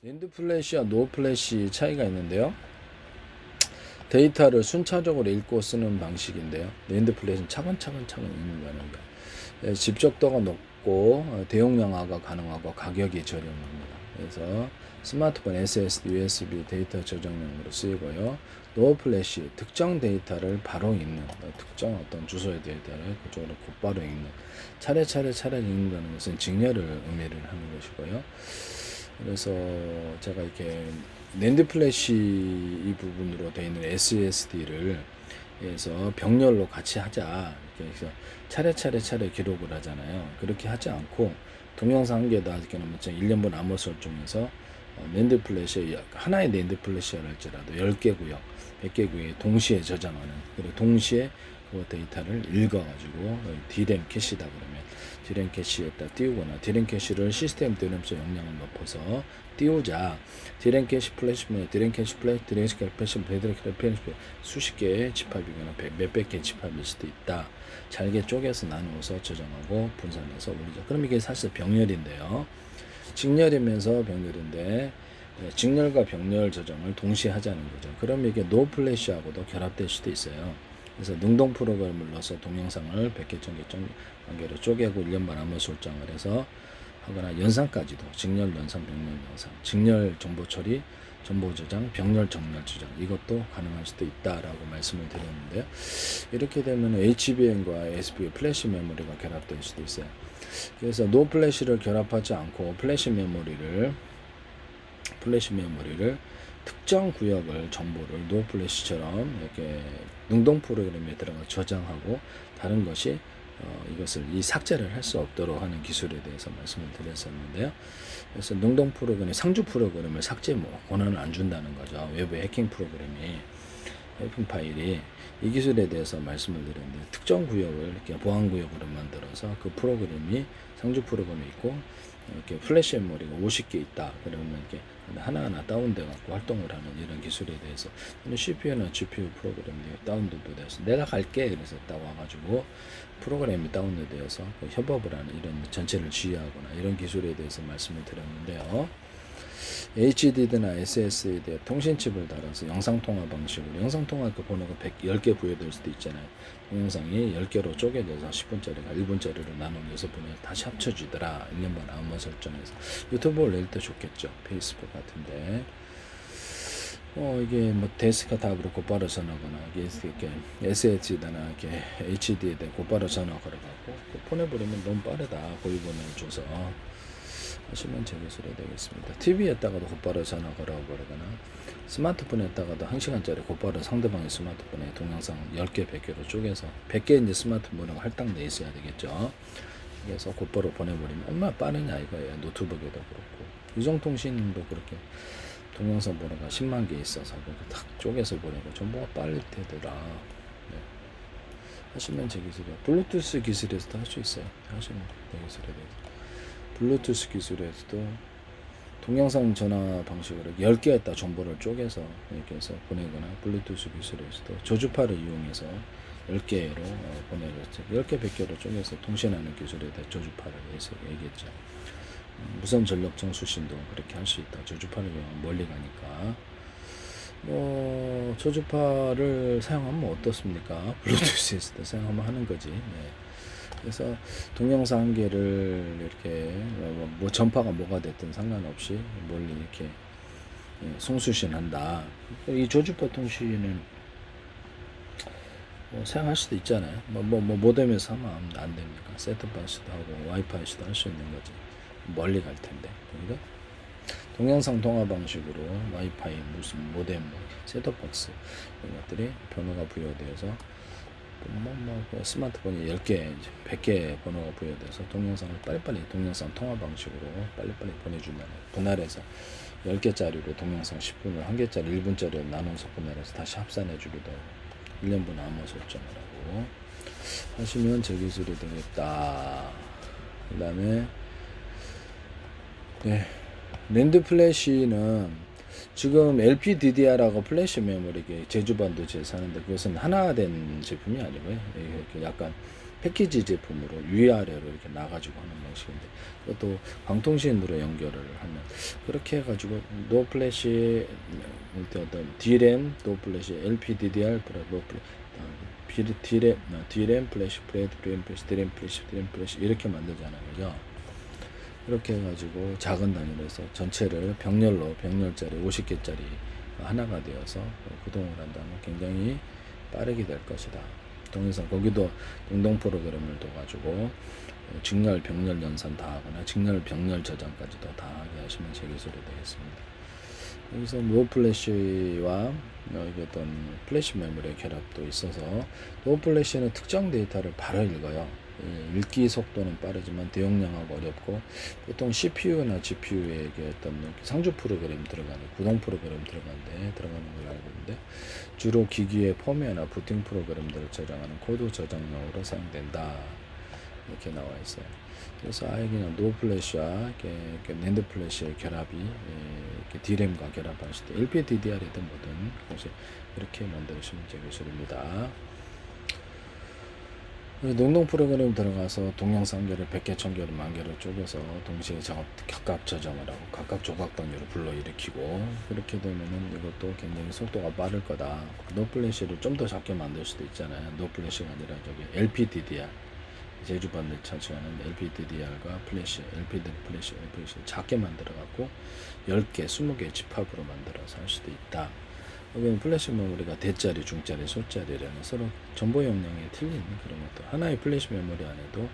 낸드 플래시와 노 플래시 차이가 있는데요. 데이터를 순차적으로 읽고 쓰는 방식인데요. 낸드 플래시는 차근차근 읽는 거예요. 집적도가 높고 대용량화가 가능하고 가격이 저렴합니다. 그래서 스마트폰 SSD, USB 데이터 저장용으로 쓰이고요. 노 플래시 특정 데이터를 바로 읽는 특정 어떤 주소의 데이터를 그쪽으로 곧바로 읽는 차례차례 읽는다는 것은 직렬을 의미를 하는 것이고요. 그래서 제가 이렇게 낸드 플래시 이 부분으로 되어 있는 SSD를 해서 병렬로 같이 하자 이렇게 해서 차례 기록을 하잖아요. 그렇게 하지 않고 동영상 한 개다 이렇게 놓으면 1년분 암호 설정해서 낸드 플래시 하나의 낸드 플래시를 할지라도 10개 구역, 100개 구역에 동시에 저장하는 그리고 동시에 그 데이터를 읽어가지고 D램 캐시다 그러면 D램 캐시에다 띄우거나 D램 캐시를 시스템 DRAM수 용량을 높여서 띄우자. D램 캐시 플래시면 D램 캐시 플래시, D램 캐시 플래시 수십 개의 집합이거나 몇백 개의 집합일 수도 있다. 잘게 쪼개서 나누어서 저장하고 분산해서 올리자. 그럼 이게 사실 병렬인데요. 직렬이면서 병렬인데 직렬과 병렬 저장을 동시에 하자는 거죠. 그럼 이게 노 플래시하고도 결합될 수도 있어요. 그래서 능동 프로그램을 넣어서 동영상을 100개, 1000개, 1000개로 쪼개고 1년반 암호 설정을 해서 하거나 연산까지도 직렬, 연산, 병렬, 연산, 직렬 정보 처리, 정보 저장, 병렬, 정렬 저장 이것도 가능할 수도 있다라고 말씀을 드렸는데요. 이렇게 되면 HBM과 SPU 플래시 메모리가 결합될 수도 있어요. 그래서 노 플래시를 결합하지 않고 플래시 메모리를 특정 구역을 정보를 노 플래시처럼 이렇게 능동 프로그램에 들어가 저장하고 다른 것이 이것을 삭제를 할 수 없도록 하는 기술에 대해서 말씀을 드렸었는데요. 그래서 능동 프로그램, 상주 프로그램을 삭제 권한을 안 준다는 거죠. 외부 해킹 프로그램이 해킹 파일이 이 기술에 대해서 말씀을 드렸는데 특정 구역을 이렇게 보안 구역으로 만들어서 그 프로그램이 상주 프로그램이 있고 이렇게 플래시 메모리가 50개 있다. 그러면 이렇게 하나하나 다운돼 갖고 활동을 하는 이런 기술에 대해서 CPU나 GPU 프로그램이 다운로드 돼서 내가 갈게 그래서 딱 와가지고 프로그램이 다운로드되어서 그 협업을 하는 이런 전체를 지휘하거나 이런 기술에 대해서 말씀을 드렸는데요. HDD나 SSD에 통신칩을 달아서 영상통화 방식으로 영상통화 그 번호가 10개 부여될 수도 있잖아요. 동영상이 10개로 쪼개져서 10분짜리가 1분짜리로 나누면서 보내 다시 합쳐지더라. 1년반 암호 설정해서 유튜브 올릴 때 좋겠죠. 페이스북 같은데 이게 뭐 데스크가 다 그렇고 곧바로 전화거나 이게 SSD나 이렇게 HD에 곧바로 전화 걸어가고 보내버리면 너무 빠르다. 고유번호를 줘서 하시면 제 기술이 되겠습니다. TV에다가도 곧바로 전화 걸어버리거나 스마트폰에다가도 1시간짜리 곧바로 상대방의 스마트폰에 동영상 10개, 100개로 쪼개서 100개 이제 스마트폰으로 할당돼 있어야 되겠죠. 그래서 곧바로 보내버리면 얼마나 빠르냐 이거예요. 노트북에도 그렇고 유성통신도 그렇게 동영상 번호가 10만 개 있어서 그렇게 탁 쪼개서 보내고 정보가 빨리 되더라. 네. 하시면 제 기술이야. 블루투스 기술에서도 할 수 있어요. 하시면 제 기술에 대해서. 블루투스 기술에서도 동영상 전화 방식으로 10개에다 정보를 쪼개서 이렇게 해서 보내거나 블루투스 기술에서도 저주파를 이용해서 10개로 보내고 10개, 100개로 쪼개서 통신하는 기술에 대해 저주파를 해서 얘기했죠. 무선 전력청 수신도 그렇게 할 수 있다. 저주파를 이용하면 멀리 가니까. 저주파를 사용하면 어떻습니까? 블루투스에서도 사용하면 하는 거지. 네. 그래서 동영상 한 개를 이렇게 뭐 전파가 뭐가 됐든 상관없이 멀리 이렇게 송수신한다. 이 저주파 통신은 사용할 수도 있잖아요. 모뎀에서 하면 안 됩니까? 셋톱박스도 하고 와이파이도 할 수 있는 거지. 멀리 갈 텐데. 그죠? 동영상 통화 방식으로 와이파이, 무슨 모뎀, 셋톱박스 이런 것들이 번호가 부여되어서 스마트폰이 10개, 100개 번호가 부여돼서 동영상을 빨리빨리 동영상 통화 방식으로 빨리빨리 보내준다는 분할해서 10개짜리로 동영상 10분을 1개짜리 1분짜리로 나눠서 분할해서 다시 합산해주기도 하고 1년분 암호 설정을 하고 하시면 제 기술이 되겠다. 그 다음에 네, 낸드 플래시는 지금 LPDDR하고 플래시 메모리 제주 반도체에서 하는데 그것은 하나된 제품이 아니고요. 이렇게 약간 패키지 제품으로 위아래로 이렇게 나가지고 하는 방식인데, 그것도 광통신으로 연결을 하면 그렇게 해가지고 노 플래시 어떤 D램, 노 플래시 LPDDR, 노 플래시 D램 플래시 브레드, D램 플래시, D램 플래시, D램 플래시 이렇게 만들잖아요, 그죠? 이렇게 해가지고 작은 단위로 해서 전체를 병렬짜리 50개짜리 하나가 되어서 구동을 한다면 굉장히 빠르게 될 것이다. 동영상 거기도 동동 프로그램을 둬가지고 직렬, 병렬 연산 다 하거나 직렬, 병렬 저장까지도 다 하게 하시면 제 기술이 되겠습니다. 여기서 노 플래시와 이게 어떤 플래시 메모리의 결합도 있어서, 노 플래시는 특정 데이터를 바로 읽어요. 읽기 속도는 빠르지만 대용량하고 어렵고, 보통 CPU나 GPU에 어떤 상주 프로그램 들어가는, 구동 프로그램 들어가는 걸 알고 있는데, 주로 기기의 펌웨어나 부팅 프로그램들을 저장하는 코드 저장용으로 사용된다, 이렇게 나와 있어요. 그래서 아예 그냥 노 플래시와 낸드 플래시의 결합이 D램과 결합하실 때 LPDDR이든 뭐든 혹시 이렇게 만드시면 제 기술입니다. 농동 프로그램 들어가서 동영상계를 100개, 1000개를, 10,000개를 쪼개서 동시에 각각 저장을 하고 각각 조각 단위로 불러일으키고, 그렇게 되면은 이것도 굉장히 속도가 빠를 거다. 노 플래시를 좀 더 작게 만들 수도 있잖아요. 노 플래시가 아니라 LPDDR, 제주반을 차지하는 LPDDR과 LPDDR 플래시 작게 만들어 갖고 10개, 20개 집합으로 만들어서 할 수도 있다. 여기는 플래시 메모리가 대짜리, 중짜리, 소짜리라는 서로 정보 용량이 틀린 그런 것도, 하나의 플래시 메모리 안에도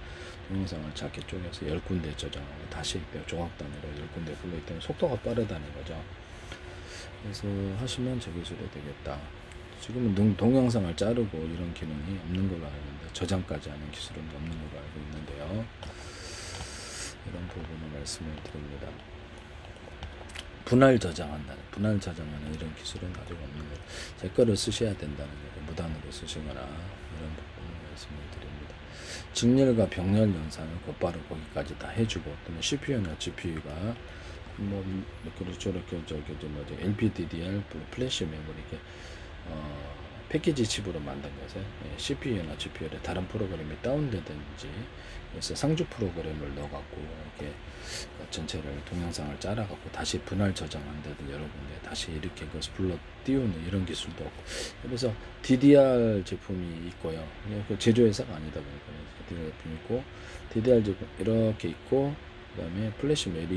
동영상을 작게 쪼개서 10군데 저장하고 다시 조각 단위로 10군데 불러있기 때문에 속도가 빠르다는 거죠. 그래서 하시면 제 기술이 되겠다. 지금은 동영상을 자르고 이런 기능이 없는 걸로 알고 있는데, 저장까지 하는 기술은 없는 걸로 알고 있는데요. 이런 부분을 말씀을 드립니다. 분할 저장하는 이런 기술은 아직 없는 거예요. 제 거를 쓰셔야 된다는 거예요. 무단으로 쓰시거나 이런 부분을 말씀을 드립니다. 직렬과 병렬 연산을 곧바로 거기까지 다 해주고, 또는 CPU나 GPU가 그렇죠, LPDDR 플래시 메모리 패키지 칩으로 만든 것에 CPU나 GPU에 다른 프로그램이 다운되든지 그래서 상주 프로그램을 넣어갖고 이렇게 전체를 동영상을 짜라갖고 다시 분할 저장한다든 여러 군데 다시 이렇게 그것을 불러 띄우는 이런 기술도 없고, 그래서 DDR 제품이 있고요. 그 제조회사가 아니다 보니까 DDR 제품이 있고, DDR 제품 이렇게 있고, 그 다음에 플래시 메모리